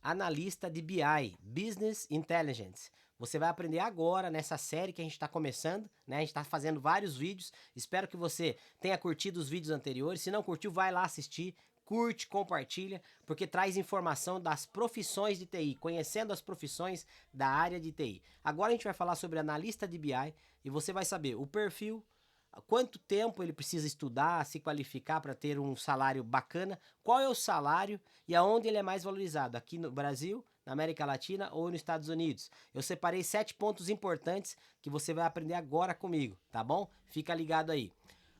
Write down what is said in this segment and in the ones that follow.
analista de BI, Business Intelligence. Você vai aprender agora nessa série que a gente está começando, né? A gente está fazendo vários vídeos. Espero que você tenha curtido os vídeos anteriores. Se não curtiu, vai lá assistir. Curte, compartilha, porque traz informação das profissões de TI, conhecendo as profissões da área de TI. Agora a gente vai falar sobre analista de BI e você vai saber o perfil, quanto tempo ele precisa estudar, se qualificar para ter um salário bacana, qual é o salário e aonde ele é mais valorizado, aqui no Brasil, na América Latina ou nos Estados Unidos. Eu separei 7 pontos importantes que você vai aprender agora comigo, tá bom? Fica ligado aí.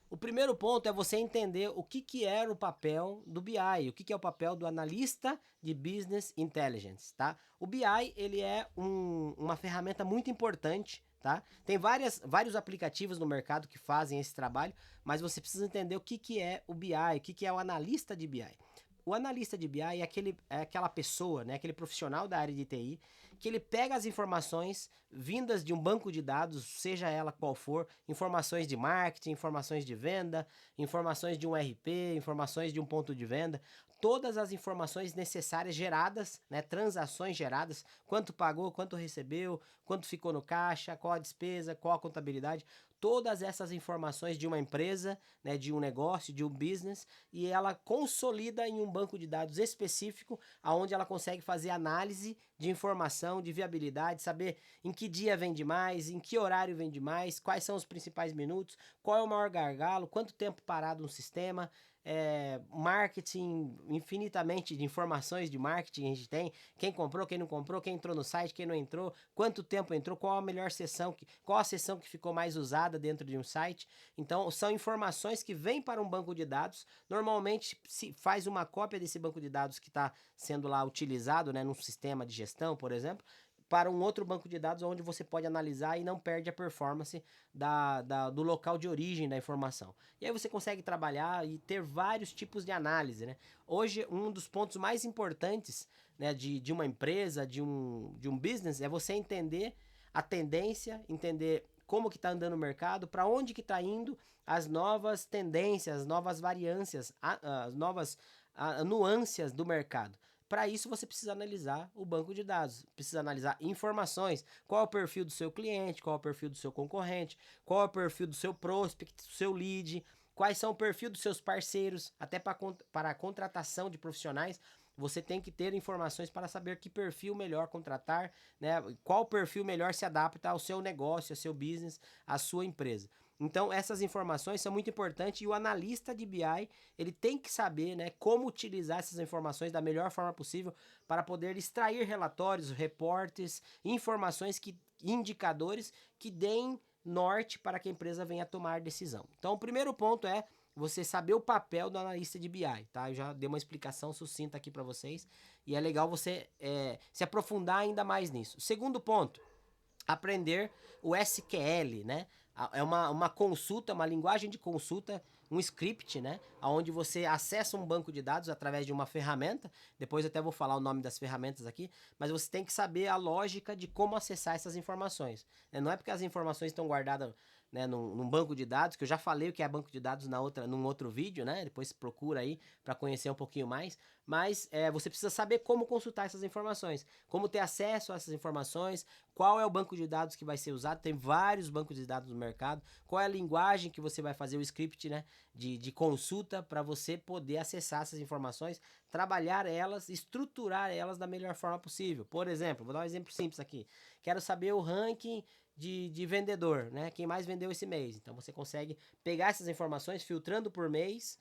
O primeiro ponto é você entender o que era o papel do BI, o que é o papel do analista de Business Intelligence, tá? O BI, ele é uma ferramenta muito importante, tá? Tem vários aplicativos no mercado que fazem esse trabalho, mas você precisa entender o que é o BI, o que é o analista de BI. O analista de BI é aquela pessoa, né, aquele profissional da área de TI, que ele pega as informações vindas de um banco de dados, seja ela qual for, informações de marketing, informações de venda, informações de um RP, informações de um ponto de venda, todas as informações necessárias geradas, né, transações geradas, quanto pagou, quanto recebeu, quanto ficou no caixa, qual a despesa, qual a contabilidade, todas essas informações de uma empresa, né, de um negócio, de um business, e ela consolida em um banco de dados específico, aonde ela consegue fazer análise de informação, de viabilidade, saber em que dia vende mais, em que horário vende mais, quais são os principais minutos, qual é o maior gargalo, quanto tempo parado no sistema, marketing, infinitamente de informações de marketing a gente tem, quem comprou, quem não comprou, quem entrou no site, quem não entrou, quanto tempo entrou, qual a melhor sessão, qual a sessão que ficou mais usada dentro de um site. Então, são informações que vêm para um banco de dados, normalmente se faz uma cópia desse banco de dados que está sendo lá utilizado, né, num sistema de gestão, por exemplo, para um outro banco de dados onde você pode analisar e não perde a performance do local de origem da informação. E aí você consegue trabalhar e ter vários tipos de análise, né? Hoje, um dos pontos mais importantes, né, de uma empresa, de um business, é você entender a tendência, entender como que está andando o mercado, para onde que está indo as novas tendências, as novas variâncias, as novas nuances do mercado. Para isso, você precisa analisar o banco de dados, precisa analisar informações, qual é o perfil do seu cliente, qual é o perfil do seu concorrente, qual é o perfil do seu prospect, do seu lead, quais são o perfil dos seus parceiros, até para a contratação de profissionais, você tem que ter informações para saber que perfil melhor contratar, né? Qual perfil melhor se adapta ao seu negócio, ao seu business, à sua empresa. Então, essas informações são muito importantes e o analista de BI, ele tem que saber, né, como utilizar essas informações da melhor forma possível para poder extrair relatórios, reportes, informações, indicadores que deem norte para que a empresa venha tomar decisão. Então, o primeiro ponto é você saber o papel do analista de BI, tá? Eu já dei uma explicação sucinta aqui para vocês e é legal você se aprofundar ainda mais nisso. Segundo ponto, aprender o SQL, né? É uma consulta, uma linguagem de consulta, um script, né? Onde você acessa um banco de dados através de uma ferramenta. Depois eu até vou falar o nome das ferramentas aqui, mas você tem que saber a lógica de como acessar essas informações. Não é porque as informações estão guardadas, né, num banco de dados, que eu já falei o que é banco de dados num outro vídeo, né? Depois procura aí para conhecer um pouquinho mais. Mas você precisa saber como consultar essas informações, como ter acesso a essas informações, qual é o banco de dados que vai ser usado. Tem vários bancos de dados no mercado. Qual é a linguagem que você vai fazer o script, né, de consulta para você poder acessar essas informações, trabalhar elas, estruturar elas da melhor forma possível. Por exemplo, vou dar um exemplo simples aqui. Quero saber o ranking de vendedor, né? Quem mais vendeu esse mês. Então você consegue pegar essas informações, filtrando por mês,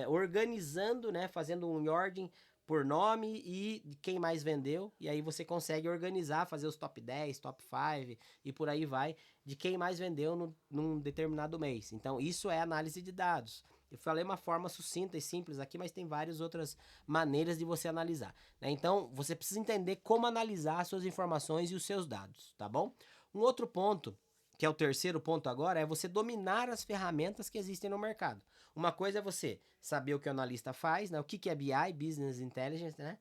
organizando, né? Fazendo um ordem por nome e de quem mais vendeu. E aí você consegue organizar, fazer os top 10, top 5 e por aí vai, de quem mais vendeu num determinado mês. Então isso é análise de dados. Eu falei uma forma sucinta e simples aqui, mas tem várias outras maneiras de você analisar, né? Então você precisa entender como analisar as suas informações e os seus dados, tá bom? Um outro ponto, que é o terceiro ponto agora, é você dominar as ferramentas que existem no mercado. Uma coisa é você saber o que o analista faz, né? O que é BI, Business Intelligence, né?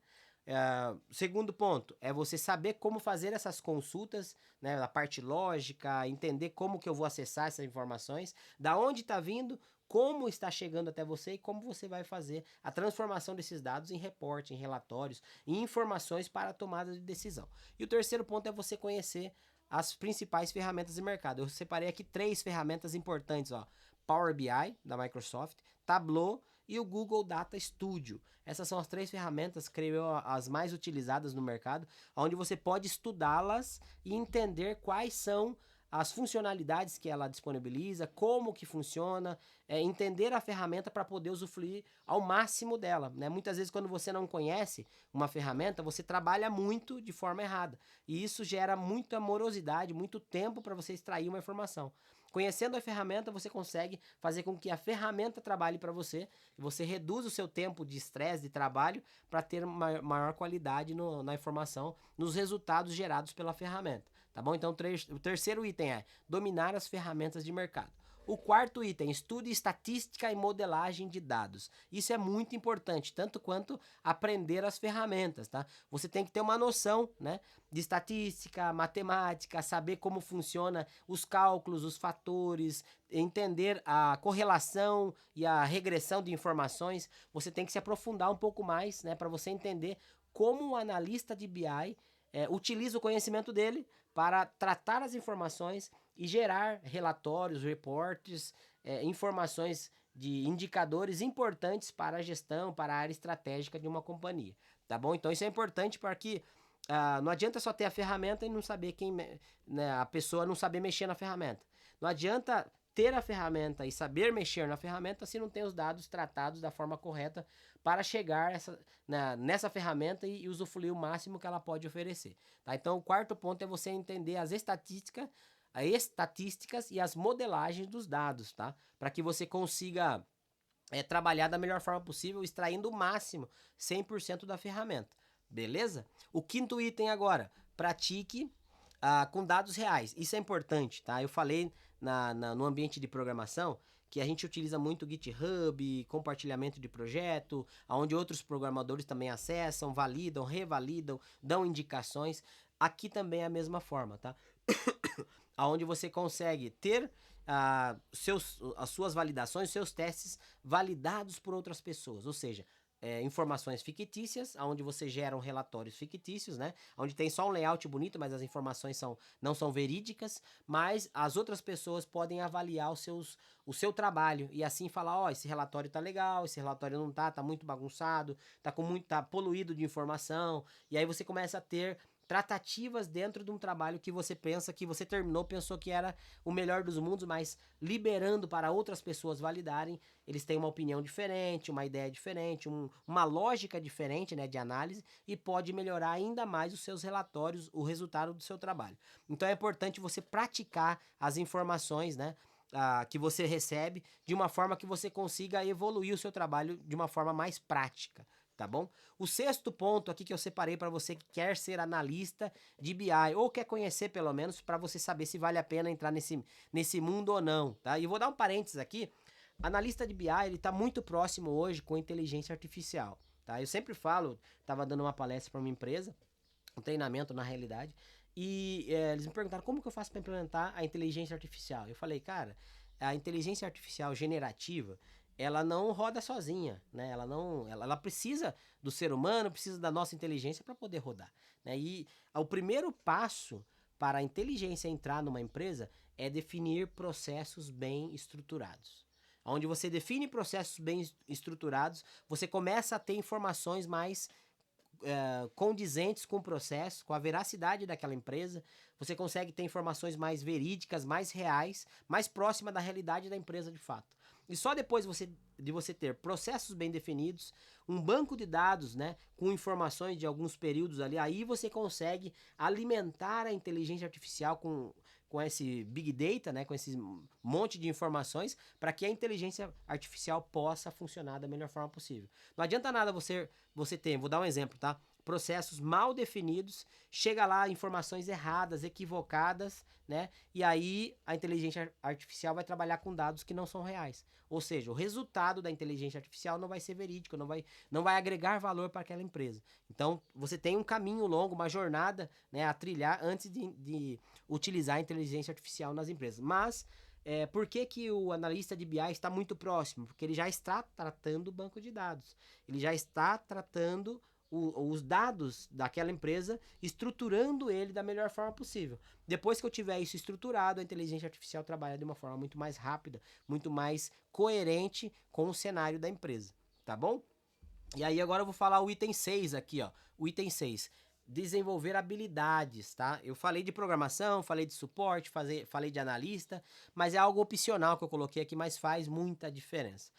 Segundo ponto é você saber como fazer essas consultas, né, a parte lógica, entender como que eu vou acessar essas informações, da onde está vindo, como está chegando até você e como você vai fazer a transformação desses dados em reporte, em relatórios, em informações para a tomada de decisão. E o terceiro ponto é você conhecer as principais ferramentas de mercado. Eu separei aqui 3 ferramentas importantes, ó. Power BI, da Microsoft, Tableau e o Google Data Studio. Essas são as 3 ferramentas, creio eu, as mais utilizadas no mercado, onde você pode estudá-las e entender quais são as funcionalidades que ela disponibiliza, como que funciona, entender a ferramenta para poder usufruir ao máximo dela, né? Muitas vezes quando você não conhece uma ferramenta, você trabalha muito de forma errada, e isso gera muita morosidade, muito tempo para você extrair uma informação. Conhecendo a ferramenta, você consegue fazer com que a ferramenta trabalhe para você, e você reduz o seu tempo de estresse, de trabalho, para ter maior qualidade na informação, nos resultados gerados pela ferramenta. Tá bom? Então, o terceiro item é dominar as ferramentas de mercado. O quarto item, estude estatística e modelagem de dados. Isso é muito importante, tanto quanto aprender as ferramentas, tá? Você tem que ter uma noção, né, de estatística, matemática, saber como funciona os cálculos, os fatores, entender a correlação e a regressão de informações. Você tem que se aprofundar um pouco mais, né, para você entender como o analista de BI utiliza o conhecimento dele para tratar as informações e gerar relatórios, reportes, informações de indicadores importantes para a gestão, para a área estratégica de uma companhia, tá bom? Então isso é importante para que não adianta só ter a ferramenta e não saber né, a pessoa não saber mexer na ferramenta. Não adianta ter a ferramenta e saber mexer na ferramenta se não tem os dados tratados da forma correta para chegar nessa ferramenta e usufruir o máximo que ela pode oferecer. Tá? Então, o quarto ponto é você entender as estatísticas e as modelagens dos dados, tá? Para que você consiga trabalhar da melhor forma possível, extraindo o máximo, 100% da ferramenta. Beleza? O quinto item agora, pratique com dados reais. Isso é importante, tá? Eu falei no ambiente de programação que a gente utiliza muito o GitHub, compartilhamento de projeto, onde outros programadores também acessam, validam, revalidam, dão indicações. Aqui também é a mesma forma, tá? Onde você consegue ter as suas validações, seus testes validados por outras pessoas, ou seja, informações fictícias, onde você gera relatórios fictícios, né? Onde tem só um layout bonito, mas as informações não são verídicas, mas as outras pessoas podem avaliar o seu trabalho e assim falar, ó, esse relatório tá legal, esse relatório não tá muito bagunçado, tá poluído de informação, e aí você começa a ter tratativas dentro de um trabalho que você pensa que você pensou que era o melhor dos mundos, mas liberando para outras pessoas validarem, eles têm uma opinião diferente, uma ideia diferente, uma lógica diferente, né, de análise, e pode melhorar ainda mais os seus relatórios, o resultado do seu trabalho. Então é importante você praticar as informações, né, que você recebe, de uma forma que você consiga evoluir o seu trabalho de uma forma mais prática. Tá bom? O sexto ponto aqui que eu separei para você que quer ser analista de BI ou quer conhecer pelo menos para você saber se vale a pena entrar nesse mundo ou não, tá? E vou dar um parênteses aqui. Analista de BI, ele tá muito próximo hoje com inteligência artificial, tá? Eu sempre falo, tava dando uma palestra para uma empresa, um treinamento na realidade, e eles me perguntaram como que eu faço para implementar a inteligência artificial. Eu falei, cara, a inteligência artificial generativa ela não roda sozinha, né? Ela precisa do ser humano, precisa da nossa inteligência para poder rodar, né? E o primeiro passo para a inteligência entrar numa empresa é definir processos bem estruturados. Onde você define processos bem estruturados, você começa a ter informações mais condizentes com o processo, com a veracidade daquela empresa, você consegue ter informações mais verídicas, mais reais, mais próximas da realidade da empresa de fato. E só depois de você ter processos bem definidos, um banco de dados, né, com informações de alguns períodos ali, aí você consegue alimentar a inteligência artificial com esse big data, né, com esse monte de informações, para que a inteligência artificial possa funcionar da melhor forma possível. Não adianta nada você ter, vou dar um exemplo, tá? Processos mal definidos, chega lá informações erradas, equivocadas, né? E aí a inteligência artificial vai trabalhar com dados que não são reais. Ou seja, o resultado da inteligência artificial não vai ser verídico, não vai agregar valor para aquela empresa. Então, você tem um caminho longo, uma jornada, né, a trilhar antes de utilizar a inteligência artificial nas empresas. Mas Por que que o analista de BI está muito próximo? Porque ele já está tratando o banco de dados. Ele já está tratando os dados daquela empresa, estruturando ele da melhor forma possível. Depois que eu tiver isso estruturado, a inteligência artificial trabalha de uma forma muito mais rápida, muito mais coerente com o cenário da empresa, tá bom? E aí agora eu vou falar o item 6 aqui, ó. O item 6, desenvolver habilidades, tá? Eu falei de programação, falei de suporte, falei de analista, mas é algo opcional que eu coloquei aqui, mas faz muita diferença.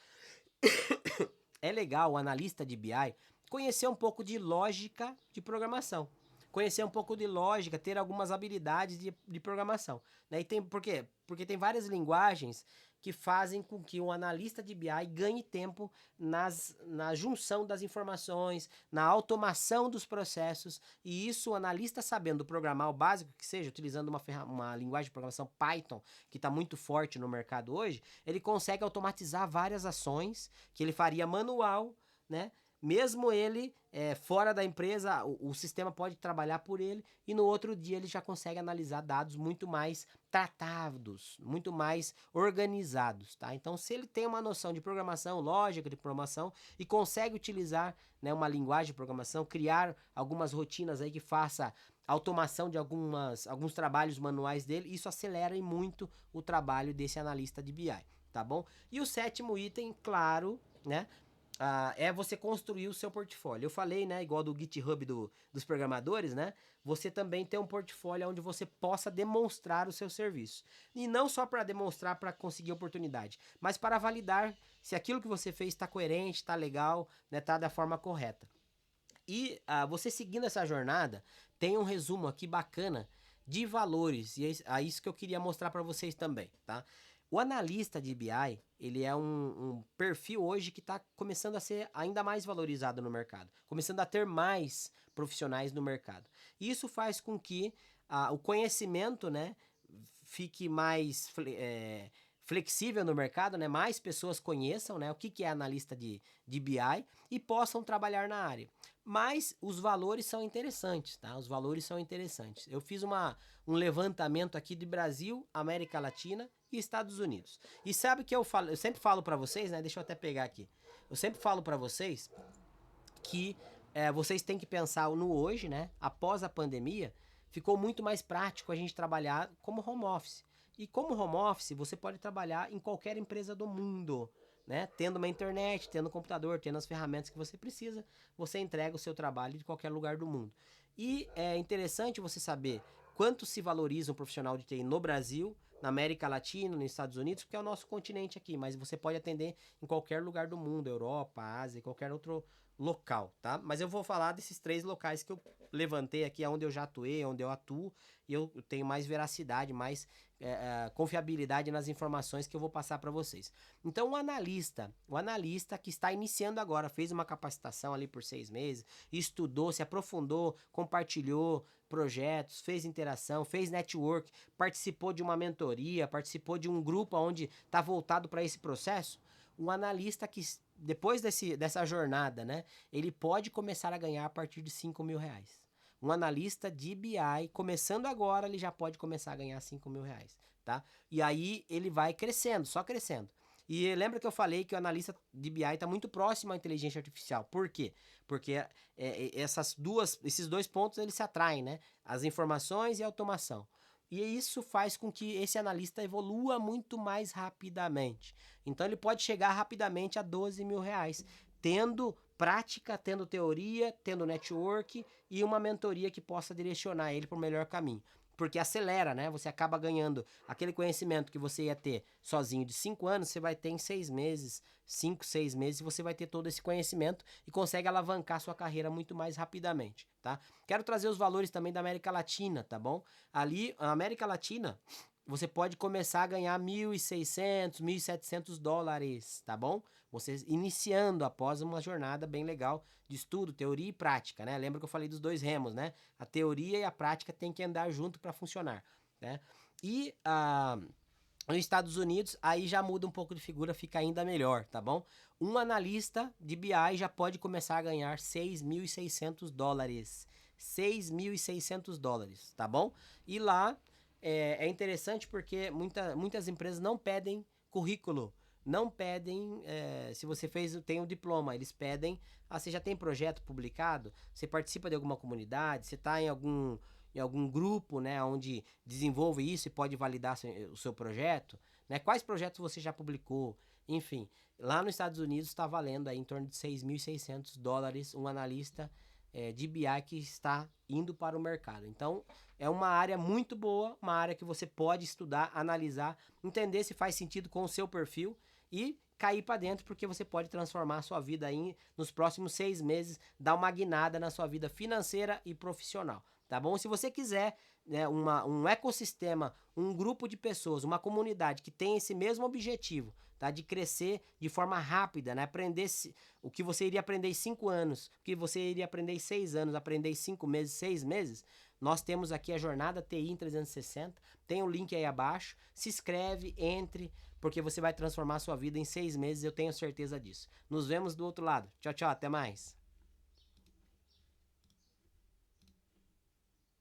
É legal o analista de BI conhecer um pouco de lógica de programação. Conhecer um pouco de lógica, ter algumas habilidades de programação. Né? E por quê? Porque tem várias linguagens que fazem com que um analista de BI ganhe tempo na junção das informações, na automação dos processos, e isso o analista sabendo programar o básico que seja, utilizando uma linguagem de programação Python, que está muito forte no mercado hoje, ele consegue automatizar várias ações que ele faria manual, né? Mesmo ele fora da empresa, o sistema pode trabalhar por ele e no outro dia ele já consegue analisar dados muito mais tratados, muito mais organizados, tá? Então, se ele tem uma noção de programação, lógica de programação e consegue utilizar, né, uma linguagem de programação, criar algumas rotinas aí que faça automação de alguns trabalhos manuais dele, isso acelera muito o trabalho desse analista de BI, tá bom? E o sétimo item, claro, né? É você construir o seu portfólio. Eu falei, né, igual do GitHub dos programadores, né? Você também tem um portfólio onde você possa demonstrar o seu serviço. E não só para demonstrar para conseguir oportunidade, mas para validar se aquilo que você fez está coerente, está legal, né, tá da forma correta. E você seguindo essa jornada, tem um resumo aqui bacana de valores, e é isso que eu queria mostrar para vocês também, tá? O analista de BI, ele é um perfil hoje que está começando a ser ainda mais valorizado no mercado, começando a ter mais profissionais no mercado. Isso faz com que o conhecimento, né, fique mais flexível no mercado, né, mais pessoas conheçam, né, o que é analista de BI e possam trabalhar na área. Mas os valores são interessantes, tá? Os valores são interessantes. Eu fiz um levantamento aqui de Brasil, América Latina e Estados Unidos. E sabe o que eu sempre falo para vocês, né? Deixa eu até pegar aqui. Eu sempre falo para vocês que vocês têm que pensar no hoje, né? Após a pandemia, ficou muito mais prático a gente trabalhar como home office. E como home office, você pode trabalhar em qualquer empresa do mundo, né? Tendo uma internet, tendo um computador, tendo as ferramentas que você precisa, você entrega o seu trabalho de qualquer lugar do mundo. E é interessante você saber quanto se valoriza um profissional de TI no Brasil, na América Latina, nos Estados Unidos, porque é o nosso continente aqui, mas você pode atender em qualquer lugar do mundo, Europa, Ásia, qualquer outro local, tá? Mas eu vou falar desses 3 locais que eu levantei aqui, onde eu já atuei, onde eu atuo, e eu tenho mais veracidade, mais confiabilidade nas informações que eu vou passar para vocês. Então, o analista que está iniciando agora, fez uma capacitação ali por 6 meses, estudou, se aprofundou, compartilhou projetos, fez interação, fez network, participou de uma mentoria, participou de um grupo onde está voltado para esse processo. Um analista que depois dessa jornada, né, ele pode começar a ganhar a partir de R$ 5.000. Um analista de BI, começando agora, ele já pode começar a ganhar R$ 5.000, tá? E aí ele vai crescendo, só crescendo. E lembra que eu falei que o analista de BI está muito próximo à inteligência artificial. Por quê? Porque esses dois pontos eles se atraem, né? As informações e a automação. E isso faz com que esse analista evolua muito mais rapidamente. Então ele pode chegar rapidamente a R$ 12.000, tendo prática, tendo teoria, tendo network e uma mentoria que possa direcionar ele para o melhor caminho. Porque acelera, né? Você acaba ganhando aquele conhecimento que você ia ter sozinho de 5 anos, você vai ter em 6 meses, 5, 6 meses, você vai ter todo esse conhecimento e consegue alavancar sua carreira muito mais rapidamente, tá? Quero trazer os valores também da América Latina, tá bom? Ali, na América Latina, você pode começar a ganhar $1.600, $1.700, tá bom? Você iniciando após uma jornada bem legal de estudo, teoria e prática, né? Lembra que eu falei dos 2 remos, né? A teoria e a prática tem que andar junto para funcionar, né? E nos Estados Unidos, aí já muda um pouco de figura, fica ainda melhor, tá bom? Um analista de BI já pode começar a ganhar $6.600. $6.600, tá bom? E lá é interessante porque muitas empresas não pedem currículo, não pedem, se você tem o diploma, eles pedem, você já tem projeto publicado, você participa de alguma comunidade, você está em algum grupo, né, onde desenvolve isso e pode validar o seu projeto, né? Quais projetos você já publicou? Enfim, lá nos Estados Unidos está valendo aí em torno de $6.600 um analista de BI que está indo para o mercado. Então, é uma área muito boa, uma área que você pode estudar, analisar, entender se faz sentido com o seu perfil e cair para dentro, porque você pode transformar a sua vida aí nos próximos 6 meses, dar uma guinada na sua vida financeira e profissional, tá bom? Se você quiser, né, um ecossistema, um grupo de pessoas, uma comunidade que tem esse mesmo objetivo, tá? De crescer de forma rápida, né? Aprender o que você iria aprender em 5 anos, o que você iria aprender em 6 anos, aprender em 5 meses, 6 meses. Nós temos aqui a jornada TI em 360, tem o link aí abaixo, se inscreve, entre, porque você vai transformar a sua vida em 6 meses, eu tenho certeza disso. Nos vemos do outro lado. Tchau, tchau, até mais.